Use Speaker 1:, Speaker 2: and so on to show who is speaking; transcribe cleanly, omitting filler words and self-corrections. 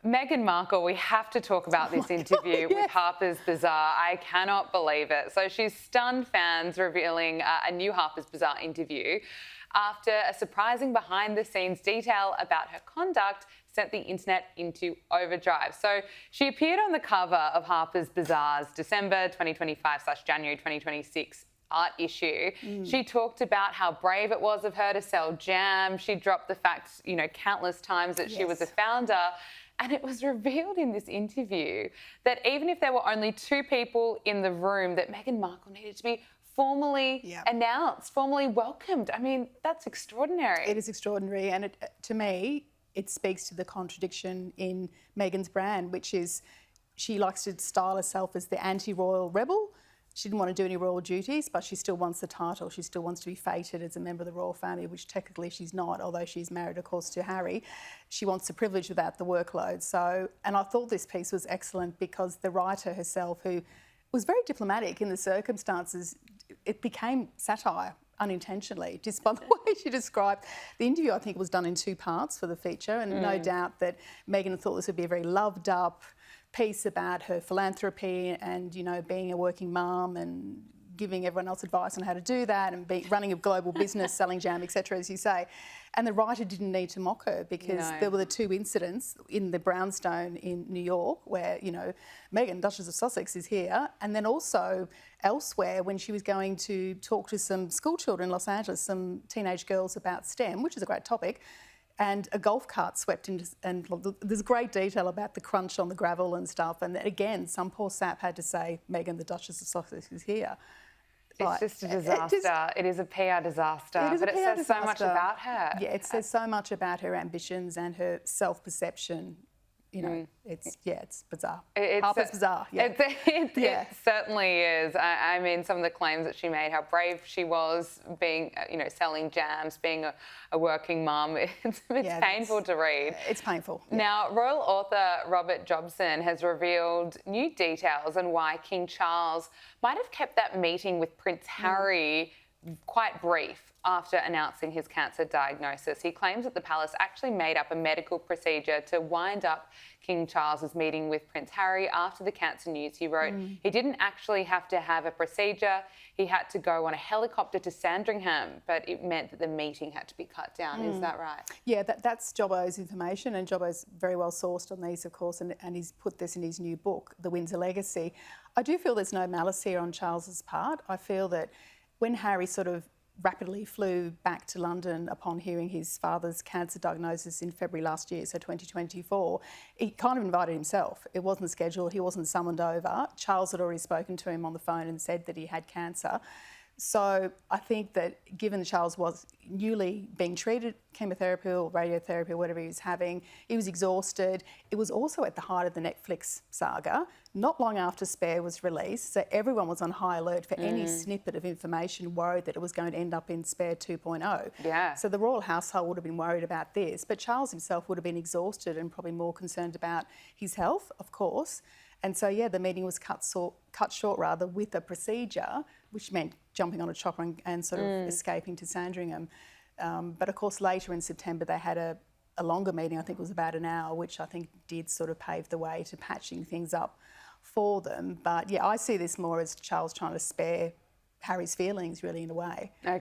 Speaker 1: Meghan Markle, we have to talk about this interview with Harper's Bazaar. I cannot believe it. So she's stunned fans revealing a new Harper's Bazaar interview after a surprising behind-the-scenes detail about her conduct sent the internet into overdrive. So she appeared on the cover of Harper's Bazaar's December 2025/January 2026 art issue. She talked about how brave it was of her to sell jam. She dropped the fact, countless times that she was a founder. And it was revealed in this interview that even if there were only two people in the room, that Meghan Markle needed to be formally announced, formally welcomed. I mean, that's extraordinary.
Speaker 2: It is extraordinary. And to me, it speaks to the contradiction in Meghan's brand, which is she likes to style herself as the anti-royal rebel. She didn't want to do any royal duties, but she still wants the title. She still wants to be feted as a member of the royal family, which technically she's not, although she's married, of course, to Harry. She wants the privilege without the workload. So, and I thought this piece was excellent because the writer herself, who was very diplomatic in the circumstances, it became satire unintentionally, just by the way she described the interview. I think it was done in two parts for the feature, and no doubt that Meghan thought this would be a very loved up piece about her philanthropy and, being a working mum and giving everyone else advice on how to do that and running a global business, selling jam, etc., as you say. And the writer didn't need to mock her because there were the two incidents in the brownstone in New York where, Meghan, Duchess of Sussex, is here, and then also elsewhere when she was going to talk to some school children in Los Angeles, some teenage girls about STEM, which is a great topic, and a golf cart swept into, and there's great detail about the crunch on the gravel and stuff. And again, some poor sap had to say, Meghan, the Duchess of Sussex, is here.
Speaker 1: It's just a disaster. It is a PR disaster. But it says so much about her.
Speaker 2: Yeah, it says so much about her ambitions and her self-perception. It's bizarre. Harper's Bazaar. Yeah.
Speaker 1: It certainly is. I mean, some of the claims that she made, how brave she was being, selling jams, being a working mum. It's painful to read.
Speaker 2: It's painful.
Speaker 1: Yeah. Now, royal author Robert Jobson has revealed new details on why King Charles might have kept that meeting with Prince Harry quite brief after announcing his cancer diagnosis. He claims that the palace actually made up a medical procedure to wind up King Charles's meeting with Prince Harry after the cancer news. He wrote, he didn't actually have to have a procedure. He had to go on a helicopter to Sandringham, but it meant that the meeting had to be cut down. Is that right? Yeah,
Speaker 2: that's Jobbo's information, and Jobbo's very well sourced on these, of course, and he's put this in his new book, The Windsor Legacy. I do feel there's no malice here on Charles's part. I feel that when Harry sort of rapidly flew back to London upon hearing his father's cancer diagnosis in February last year, so 2024, he kind of invited himself. It wasn't scheduled, he wasn't summoned over. Charles had already spoken to him on the phone and said that he had cancer. So I think that given Charles was newly being treated, chemotherapy or radiotherapy or whatever he was having, he was exhausted. It was also at the height of the Netflix saga, not long after Spare was released, so everyone was on high alert for any snippet of information, worried that it was going to end up in Spare 2.0.
Speaker 1: Yeah.
Speaker 2: So the royal household would have been worried about this, but Charles himself would have been exhausted and probably more concerned about his health, of course. And so, the meeting was cut short with a procedure, which meant jumping on a chopper and sort of escaping to Sandringham. But of course, later in September, they had a longer meeting. I think it was about an hour, which I think did sort of pave the way to patching things up for them. But I see this more as Charles trying to spare Harry's feelings, really, in a way.